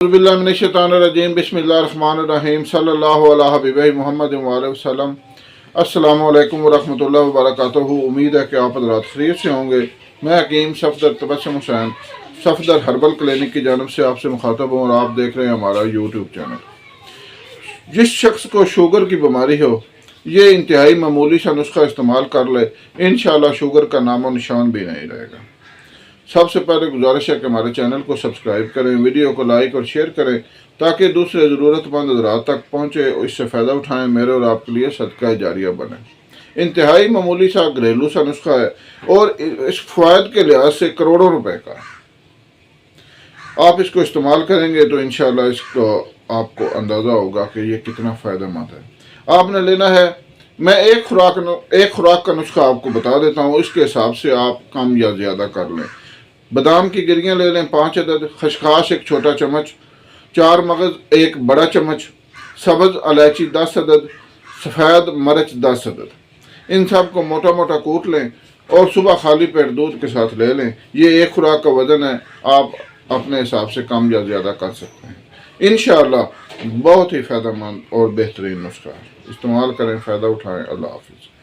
बिस्मिल्लाहिर्रहमानिर्रहीम बिस्मिल्लाहिर्रहमानिर्रहीम सल्लल्लाहु अला हबीबिही मुहम्मद व अलैहि वसल्लम। अस्सलामु अलैकुम व रहमतुल्लाहि व बरकातुहू। उम्मीद है कि आप हज़रात खैरियत से होंगे। मैं हकीम सफदर तबस्सुम हुसैन सफदर हर्बल क्लिनिक की जानब से आपसे मुखातब हूँ और आप देख रहे हैं हमारा यूट्यूब चैनल। जिस शख्स को शुगर की बीमारी हो, ये इंतहाई मामूली सा नुस्खा इस्तेमाल कर ले, इंशाअल्लाह शुगर का नामो निशान भी नहीं रहेगा। सबसे पहले गुजारिश है कि हमारे चैनल को सब्सक्राइब करें, वीडियो को लाइक और शेयर करें ताकि दूसरे ज़रूरतमंद हज़रात तक पहुँचे और इससे फ़ायदा उठाएं, मेरे और आपके लिए सदका जारिया बने। इंतहाई मामूली सा घरेलू सा नुस्खा है और इस फ़ायदे के लिहाज से करोड़ों रुपए का है। आप इसको इस्तेमाल करेंगे तो इंशाअल्लाह इसको आपको अंदाज़ा होगा कि ये कितना फ़ायदेमंद है। आपने लेना है, मैं एक खुराक का नुस्खा आपको बता देता हूँ, इसके हिसाब से आप कम या ज़्यादा कर लें। बादाम की गिरियाँ ले लें 5 अदद, खसखस 1 छोटा चम्मच, 4 मगज़ 1 बड़ा चम्मच, सब्ज़ इलायची 10 अदद, सफ़ेद मिर्च 10 अदद। इन सब को मोटा मोटा कूट लें और सुबह खाली पेट दूध के साथ ले लें। ये एक खुराक का वज़न है, आप अपने हिसाब से कम या ज़्यादा कर सकते हैं। इंशाअल्लाह बहुत ही फ़ायदेमंद और बेहतरीन नुस्खा है, इस्तेमाल करें, फ़ायदा उठाएँ। अल्लाह हाफ़िज़।